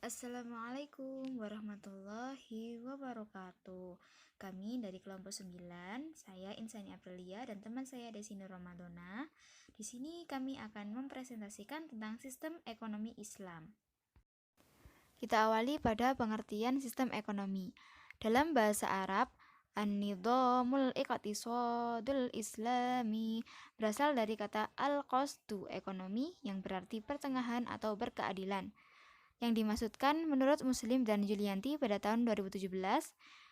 Assalamualaikum warahmatullahi wabarakatuh. Kami dari kelompok 9, saya Insani Aprilia dan teman saya Desi Nur Ramadona. Di sini kami akan mempresentasikan tentang sistem ekonomi Islam. Kita awali pada pengertian sistem ekonomi. Dalam bahasa Arab, An-nidhamul iqtisadul islami berasal dari kata al-qasdu ekonomi yang berarti pertengahan atau berkeadilan. Yang dimaksudkan menurut Muslim dan Julianti pada tahun 2017,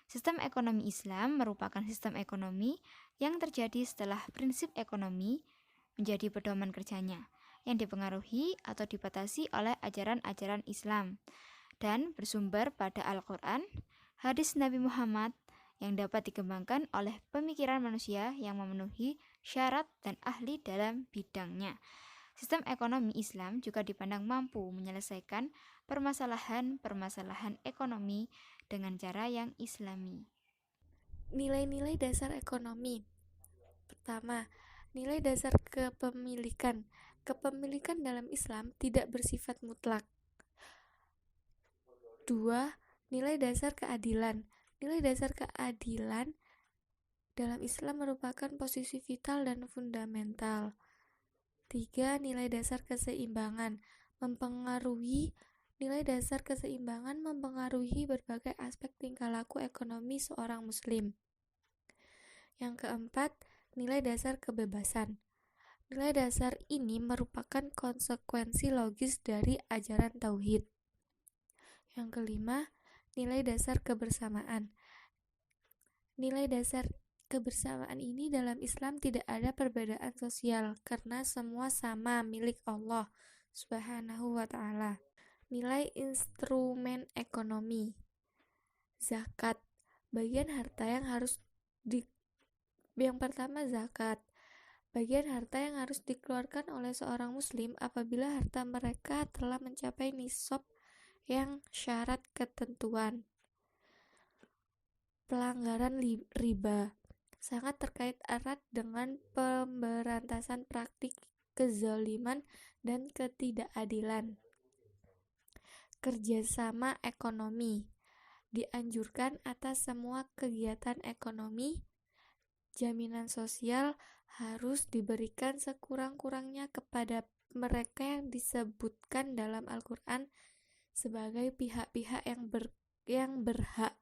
sistem ekonomi Islam merupakan sistem ekonomi yang terjadi setelah prinsip ekonomi menjadi pedoman kerjanya, yang dipengaruhi atau dibatasi oleh ajaran-ajaran Islam, dan bersumber pada Al-Quran, hadis Nabi Muhammad, yang dapat dikembangkan oleh pemikiran manusia yang memenuhi syarat dan ahli dalam bidangnya. Sistem ekonomi Islam juga dipandang mampu menyelesaikan permasalahan-permasalahan ekonomi dengan cara yang islami. Nilai-nilai dasar ekonomi. Pertama, nilai dasar kepemilikan. Kepemilikan dalam Islam tidak bersifat mutlak. 2. Nilai dasar keadilan. Nilai dasar keadilan dalam Islam merupakan posisi vital dan fundamental. 3. Nilai dasar keseimbangan. Nilai dasar keseimbangan mempengaruhi berbagai aspek tingkah laku ekonomi seorang muslim. Yang keempat, nilai dasar kebebasan. Nilai dasar ini merupakan konsekuensi logis dari ajaran tauhid. Yang kelima, nilai dasar kebersamaan. Nilai dasar kebersamaan ini dalam Islam tidak ada perbedaan sosial karena semua sama milik Allah Subhanahu wa ta'ala. Nilai instrumen ekonomi. Zakat. Bagian harta yang harus Yang pertama, zakat. Bagian harta yang harus dikeluarkan oleh seorang muslim apabila harta mereka telah mencapai nisab yang syarat ketentuan. Pelanggaran riba sangat terkait erat dengan pemberantasan praktik kezaliman dan ketidakadilan. Kerjasama ekonomi dianjurkan atas semua kegiatan ekonomi. Jaminan sosial harus diberikan sekurang-kurangnya kepada mereka yang disebutkan dalam Al-Quran sebagai pihak-pihak yang berhak.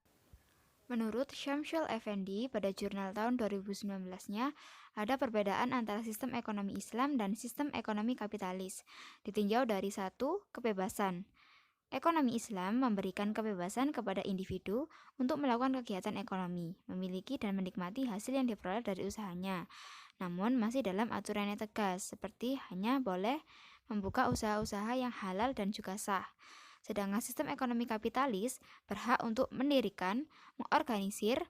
Menurut Syamsul Effendi pada jurnal tahun 2019-nya, ada perbedaan antara sistem ekonomi Islam dan sistem ekonomi kapitalis, ditinjau dari 1. Kebebasan. Ekonomi Islam memberikan kebebasan kepada individu untuk melakukan kegiatan ekonomi, memiliki dan menikmati hasil yang diperoleh dari usahanya, namun masih dalam aturan yang tegas, seperti hanya boleh membuka usaha-usaha yang halal dan juga sah. Sedangkan sistem ekonomi kapitalis berhak untuk mendirikan, mengorganisir,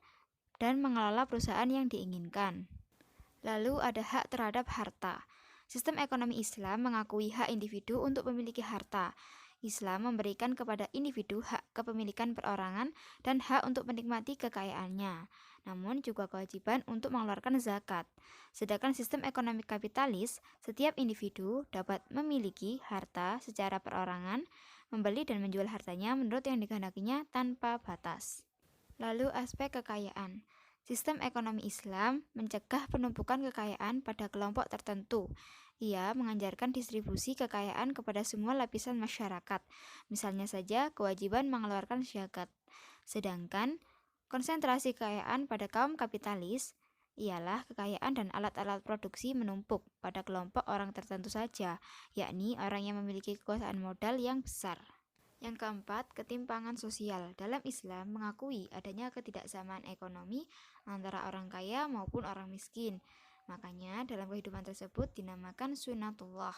dan mengelola perusahaan yang diinginkan. Lalu ada hak terhadap harta. Sistem ekonomi Islam mengakui hak individu untuk memiliki harta. Islam memberikan kepada individu hak kepemilikan perorangan dan hak untuk menikmati kekayaannya, namun juga kewajiban untuk mengeluarkan zakat. Sedangkan sistem ekonomi kapitalis, setiap individu dapat memiliki harta secara perorangan, membeli dan menjual hartanya menurut yang dikehendakinya tanpa batas. Lalu aspek kekayaan. Sistem ekonomi Islam mencegah penumpukan kekayaan pada kelompok tertentu. Ia mengajarkan distribusi kekayaan kepada semua lapisan masyarakat, misalnya saja kewajiban mengeluarkan zakat. Sedangkan konsentrasi kekayaan pada kaum kapitalis ialah kekayaan dan alat-alat produksi menumpuk pada kelompok orang tertentu saja, yakni orang yang memiliki kekuasaan modal yang besar. Yang keempat, ketimpangan sosial. Dalam Islam mengakui adanya ketidaksamaan ekonomi antara orang kaya maupun orang miskin. Makanya dalam kehidupan tersebut dinamakan sunatullah.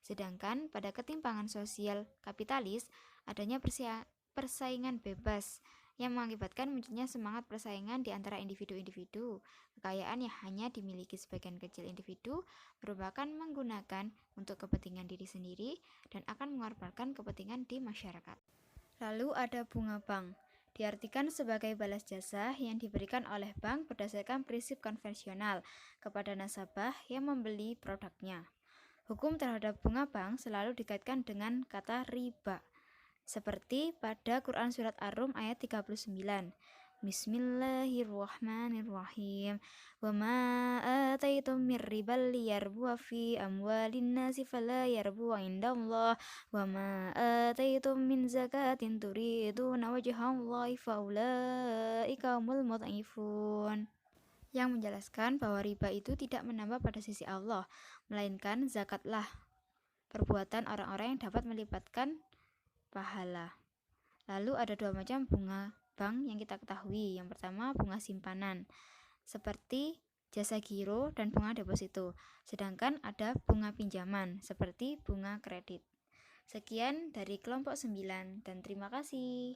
Sedangkan pada ketimpangan sosial kapitalis adanya persaingan bebas yang mengakibatkan munculnya semangat persaingan di antara individu-individu. Kekayaan yang hanya dimiliki sebagian kecil individu merupakan menggunakan untuk kepentingan diri sendiri dan akan mengorbankan kepentingan di masyarakat. Lalu ada bunga bank. Diartikan sebagai balas jasa yang diberikan oleh bank berdasarkan prinsip konvensional kepada nasabah yang membeli produknya. Hukum terhadap bunga bank selalu dikaitkan dengan kata riba. Seperti pada Quran Surat Ar-Rum ayat 39. Bismillahirrahmanirrahim. Wa ma ataitum mir ribal liyarbuwa fi amwalin nasi fala yarbuwa indallah wa ma ataitum min zakatin turiduna wajhallahi faulaika humul mudhifun. Yang menjelaskan bahwa riba itu tidak menambah pada sisi Allah, melainkan zakatlah perbuatan orang-orang yang dapat melipatkan pahala. Lalu ada dua macam bunga bank yang kita ketahui. Yang pertama bunga simpanan seperti jasa giro dan bunga deposito. Sedangkan ada bunga pinjaman seperti bunga kredit. Sekian dari kelompok 9 dan terima kasih.